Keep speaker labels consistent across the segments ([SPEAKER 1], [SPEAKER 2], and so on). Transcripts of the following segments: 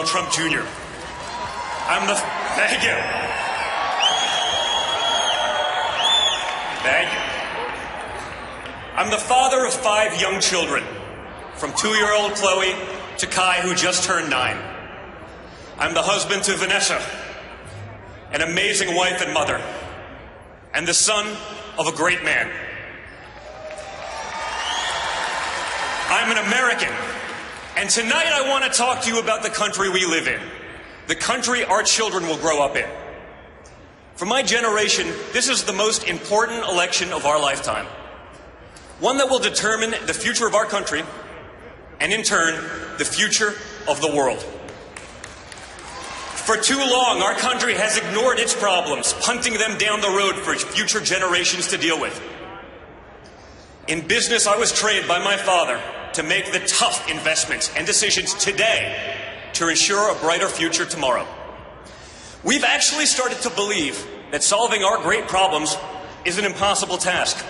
[SPEAKER 1] Donald Trump Jr. Thank you. Thank you. I'm the father of 5 young children, from 2-year-old Chloe to Kai, who just turned 9. I'm the husband to Vanessa, an amazing wife and mother, and the son of a great man. I'm an American, and tonight I want to talk to you about the country we live in, the country our children will grow up in. For my generation, this is the most important election of our lifetime, one that will determine the future of our country, and in turn, the future of the world. For too long, our country has ignored its problems, punting them down the road for future generations to deal with. In business, I was trained by my father to make the tough investments and decisions today to ensure a brighter future tomorrow. We've actually started to believe that solving our great problems is an impossible task.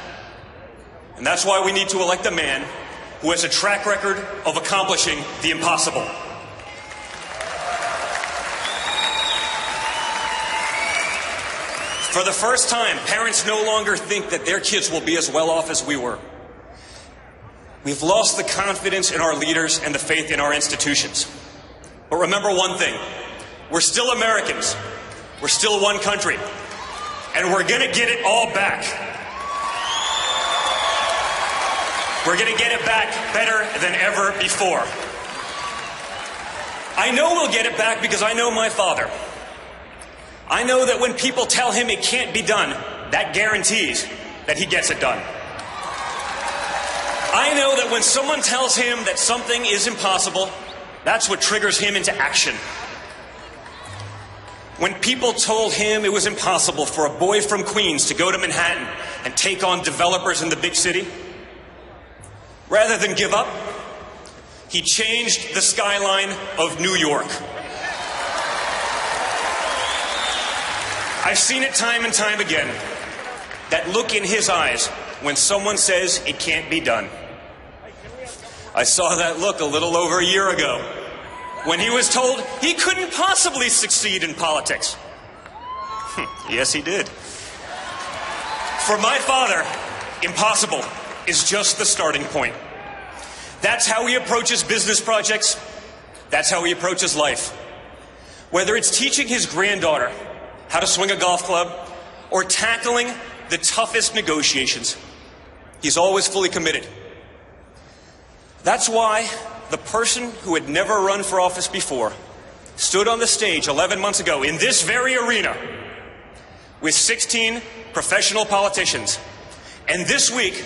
[SPEAKER 1] And that's why we need to elect a man who has a track record of accomplishing the impossible. For the first time, parents no longer think that their kids will be as well off as we were. We've lost the confidence in our leaders and the faith in our institutions. But remember one thing, we're still Americans. We're still one country. And we're gonna get it all back. We're gonna get it back better than ever before. I know we'll get it back because I know my father. I know that when people tell him it can't be done, that guarantees that he gets it done. I know that when someone tells him that something is impossible, that's what triggers him into action. When people told him it was impossible for a boy from Queens to go to Manhattan and take on developers in the big city, rather than give up, he changed the skyline of New York. I've seen it time and time again, that look in his eyes when someone says it can't be done. I saw that look a little over a year ago when he was told he couldn't possibly succeed in politics. Yes, he did. For my father, impossible is just the starting point. That's how he approaches business projects. That's how he approaches life. Whether it's teaching his granddaughter how to swing a golf club or tackling the toughest negotiations, he's always fully committed. That's why the person who had never run for office before stood on the stage 11 months ago in this very arena with 16 professional politicians. And this week,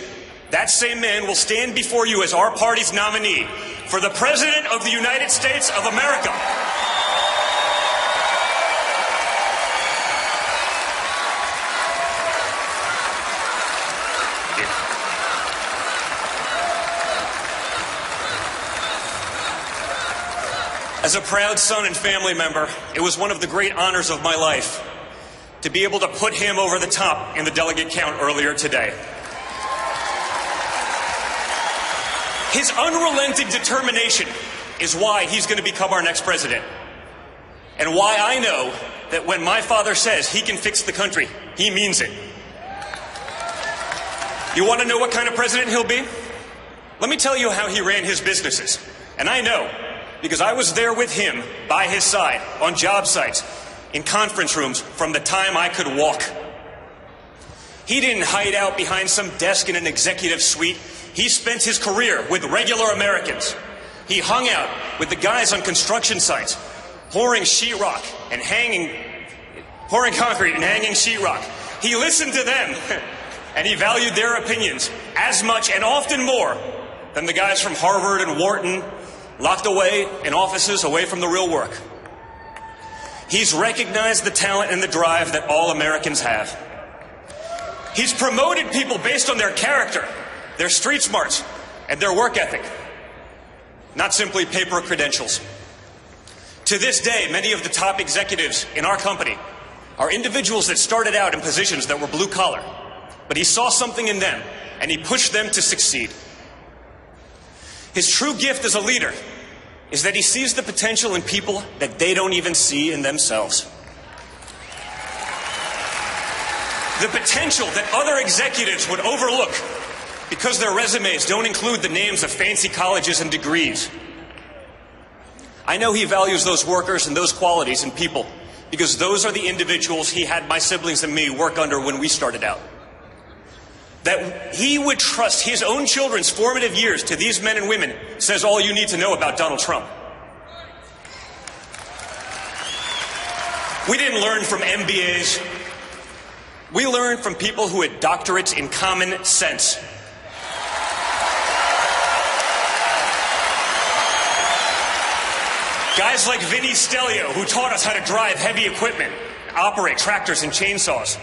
[SPEAKER 1] that same man will stand before you as our party's nominee for the President of the United States of America. As a proud son and family member, it was one of the great honors of my life to be able to put him over the top in the delegate count earlier today. His unrelenting determination is why he's going to become our next president. And why I know that when my father says he can fix the country, he means it. You want to know what kind of president he'll be? Let me tell you how he ran his businesses. And I know, because I was there with him, by his side, on job sites, in conference rooms, from the time I could walk. He didn't hide out behind some desk in an executive suite. He spent his career with regular Americans. He hung out with the guys on construction sites, pouring sheetrock and pouring concrete and hanging sheetrock. He listened to them, and he valued their opinions as much and often more than the guys from Harvard and Wharton, locked away in offices away from the real work. He's recognized the talent and the drive that all Americans have. He's promoted people based on their character, their street smarts, and their work ethic, not simply paper credentials. To this day, many of the top executives in our company are individuals that started out in positions that were blue collar, but he saw something in them and he pushed them to succeed. His true gift as a leader is that he sees the potential in people that they don't even see in themselves. The potential that other executives would overlook because their resumes don't include the names of fancy colleges and degrees. I know he values those workers and those qualities in people because those are the individuals he had my siblings and me work under when we started out. That he would trust his own children's formative years to these men and women says all you need to know about Donald Trump. We didn't learn from MBAs. We learned from people who had doctorates in common sense. Guys like Vinny Stelio, who taught us how to drive heavy equipment, operate tractors and chainsaws,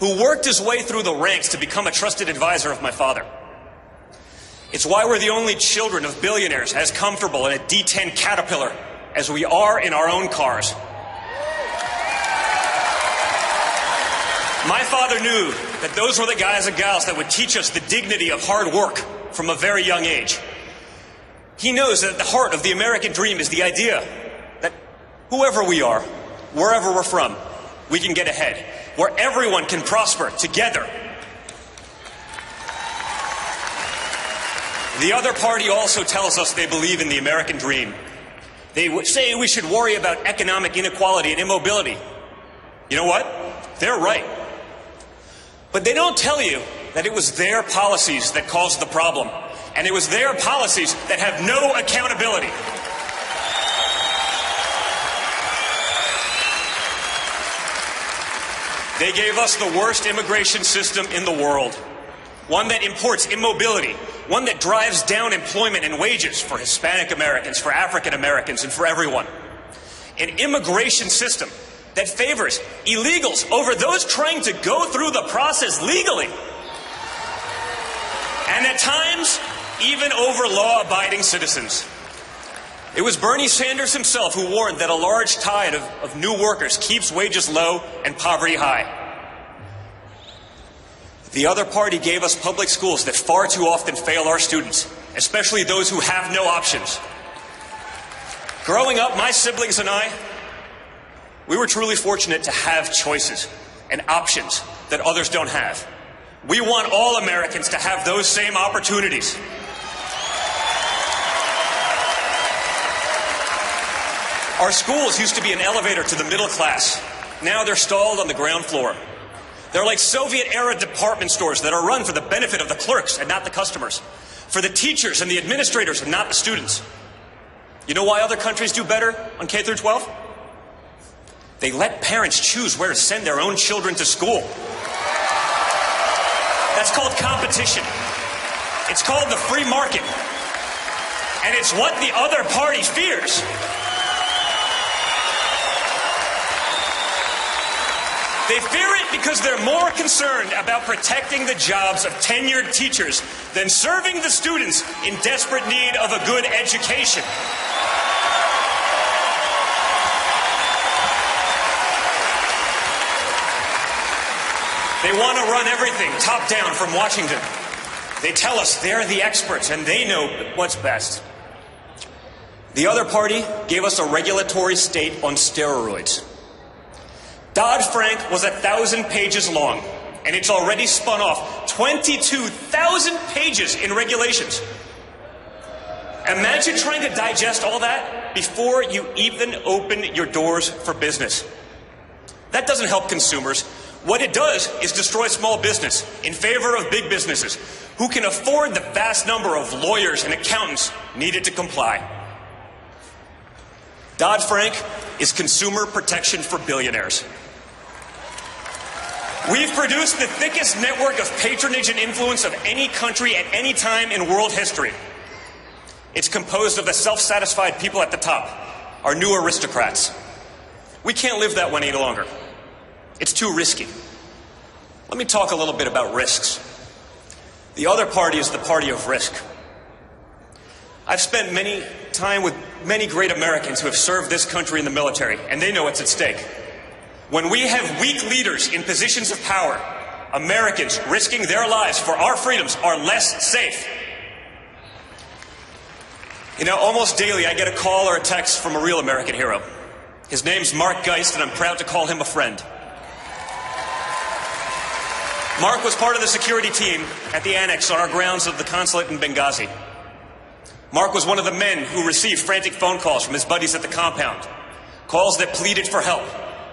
[SPEAKER 1] who worked his way through the ranks to become a trusted advisor of my father. It's why we're the only children of billionaires as comfortable in a D10 Caterpillar as we are in our own cars. My father knew that those were the guys and gals that would teach us the dignity of hard work from a very young age. He knows that at the heart of the American dream is the idea that whoever we are, wherever we're from, we can get ahead, where everyone can prosper together. The other party also tells us they believe in the American dream. They say we should worry about economic inequality and immobility. You know what? They're right. But they don't tell you that it was their policies that caused the problem. And it was their policies that have no accountability. They gave us the worst immigration system in the world. One that imports immobility. One that drives down employment and wages for Hispanic Americans, for African Americans, and for everyone. An immigration system that favors illegals over those trying to go through the process legally. And at times, even over law-abiding citizens. It was Bernie Sanders himself who warned that a large tide of new workers keeps wages low and poverty high. The other party gave us public schools that far too often fail our students, especially those who have no options. Growing up, my siblings and I, we were truly fortunate to have choices and options that others don't have. We want all Americans to have those same opportunities. Our schools used to be an elevator to the middle class. Now they're stalled on the ground floor. They're like Soviet-era department stores that are run for the benefit of the clerks and not the customers, for the teachers and the administrators and not the students. You know why other countries do better on K through 12? They let parents choose where to send their own children to school. That's called competition. It's called the free market. And it's what the other party fears. They fear it because they're more concerned about protecting the jobs of tenured teachers than serving the students in desperate need of a good education. They want to run everything top down from Washington. They tell us they're the experts and they know what's best. The other party gave us a regulatory state on steroids. Dodd-Frank was 1,000 pages long, and it's already spun off 22,000 pages in regulations. Imagine trying to digest all that before you even open your doors for business. That doesn't help consumers. What it does is destroy small business in favor of big businesses who can afford the vast number of lawyers and accountants needed to comply. Dodd-Frank is consumer protection for billionaires. We've produced the thickest network of patronage and influence of any country at any time in world history. It's composed of the self-satisfied people at the top, our new aristocrats. We can't live that way any longer. It's too risky. Let me talk a little bit about risks. The other party is the party of risk. I've spent many time with many great Americans who have served this country in the military, and they know what's at stake. When we have weak leaders in positions of power, Americans risking their lives for our freedoms are less safe. You know, almost daily I get a call or a text from a real American hero. His name's Mark Geist, and I'm proud to call him a friend. Mark was part of the security team at the annex on our grounds of the consulate in Benghazi. Mark was one of the men who received frantic phone calls from his buddies at the compound. Calls that pleaded for help.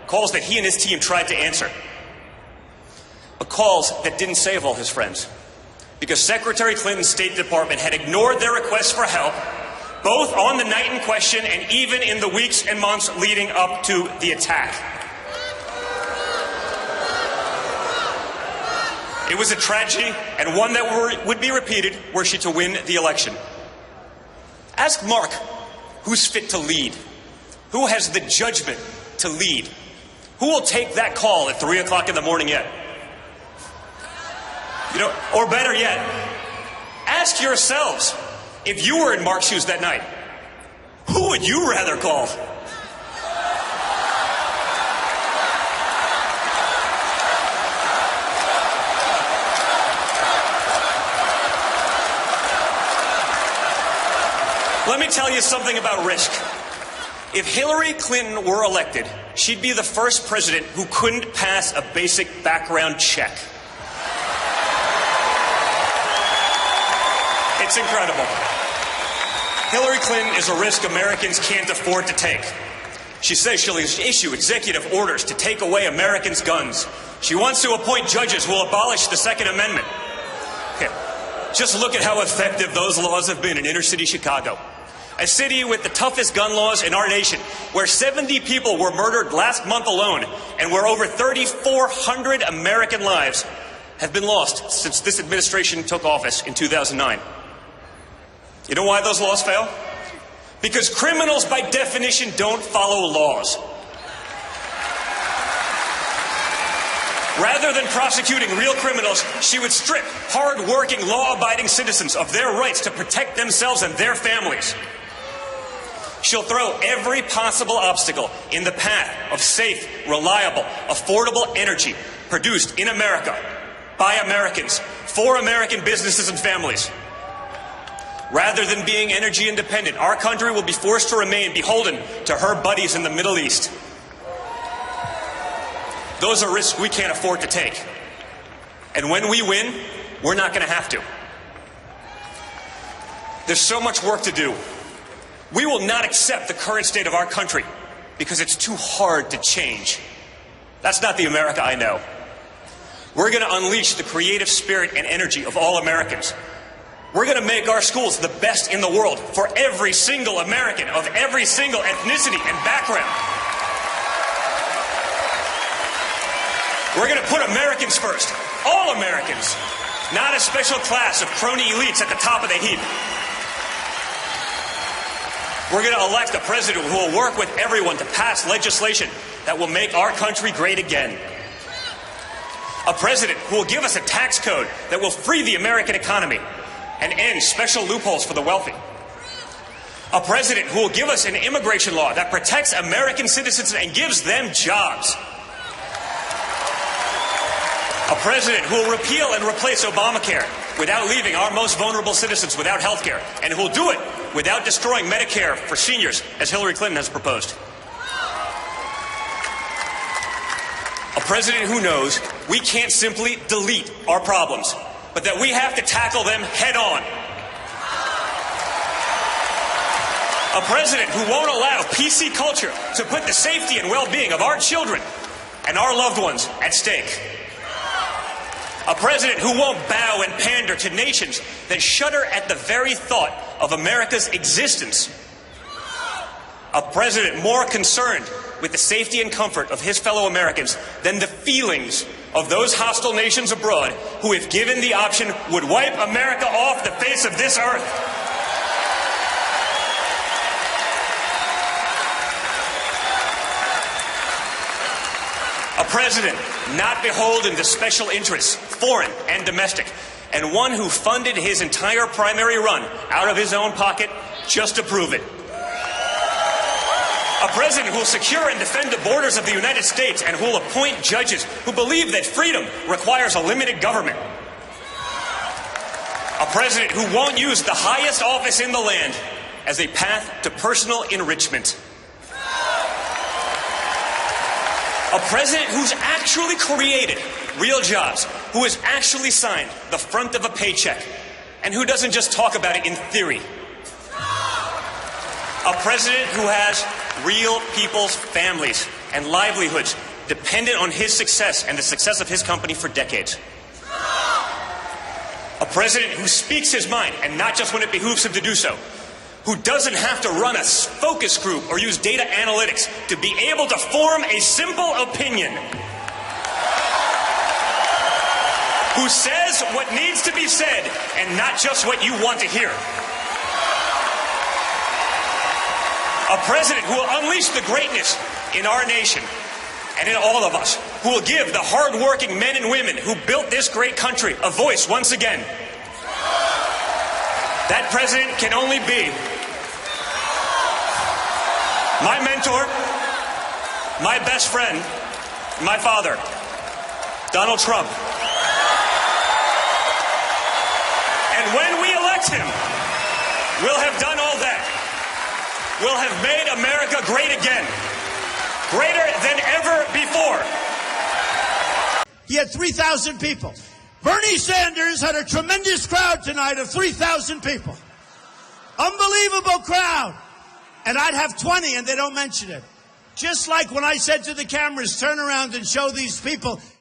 [SPEAKER 1] Calls that he and his team tried to answer. But calls that didn't save all his friends. Because Secretary Clinton's State Department had ignored their requests for help, both on the night in question and even in the weeks and months leading up to the attack. It was a tragedy, and one that would be repeated were she to win the election. Ask Mark, who's fit to lead? Who has the judgment to lead? Who will take that call at 3 o'clock in the morning yet? You know, or better yet, ask yourselves, if you were in Mark's shoes that night, who would you rather call? Let me tell you something about risk. If Hillary Clinton were elected, she'd be the first president who couldn't pass a basic background check. It's incredible. Hillary Clinton is a risk Americans can't afford to take. She says she'll issue executive orders to take away Americans' guns. She wants to appoint judges who will abolish the Second Amendment. Okay. Just look at how effective those laws have been in inner-city Chicago. A city with the toughest gun laws in our nation, where 70 people were murdered last month alone, and where over 3,400 American lives have been lost since this administration took office in 2009. You know why those laws fail? Because criminals, by definition, don't follow laws. Rather than prosecuting real criminals, she would strip hard-working, law-abiding citizens of their rights to protect themselves and their families. She'll throw every possible obstacle in the path of safe, reliable, affordable energy produced in America, by Americans, for American businesses and families. Rather than being energy independent, our country will be forced to remain beholden to her buddies in the Middle East. Those are risks we can't afford to take. And when we win, we're not going to have to. There's so much work to do. We will not accept the current state of our country because it's too hard to change. That's not the America I know. We're going to unleash the creative spirit and energy of all Americans. We're going to make our schools the best in the world for every single American of every single ethnicity and background. We're going to put Americans first, all Americans, not a special class of crony elites at the top of the heap. We're going to elect a president who will work with everyone to pass legislation that will make our country great again. A president who will give us a tax code that will free the American economy and end special loopholes for the wealthy. A president who will give us an immigration law that protects American citizens and gives them jobs. A president who will repeal and replace Obamacare without leaving our most vulnerable citizens without health care, and who will do it without destroying Medicare for seniors, as Hillary Clinton has proposed. A president who knows we can't simply delete our problems, but that we have to tackle them head on. A president who won't allow PC culture to put the safety and well-being of our children and our loved ones at stake. A president who won't bow and pander to nations that shudder at the very thought of America's existence. A president more concerned with the safety and comfort of his fellow Americans than the feelings of those hostile nations abroad who, if given the option, would wipe America off the face of this earth. A president not beholden to special interests, foreign and domestic, and one who funded his entire primary run out of his own pocket just to prove it. A president who will secure and defend the borders of the United States and who will appoint judges who believe that freedom requires a limited government. A president who won't use the highest office in the land as a path to personal enrichment. A president who's actually created real jobs, who has actually signed the front of a paycheck, and who doesn't just talk about it in theory. A president who has real people's families and livelihoods dependent on his success and the success of his company for decades. A president who speaks his mind, and not just when it behooves him to do so. Who doesn't have to run a focus group or use data analytics to be able to form a simple opinion. Who says what needs to be said and not just what you want to hear. A president who will unleash the greatness in our nation and in all of us, who will give the hard-working men and women who built this great country a voice once again. That president can only be my mentor, my best friend, my father, Donald Trump. And when we elect him, we'll have done all that. We'll have made America great again, greater than ever before.
[SPEAKER 2] He had 3,000 people. Bernie Sanders had a tremendous crowd tonight of 3,000 people. Unbelievable crowd. And I'd have 20 and they don't mention it. Just like when I said to the cameras, turn around and show these people.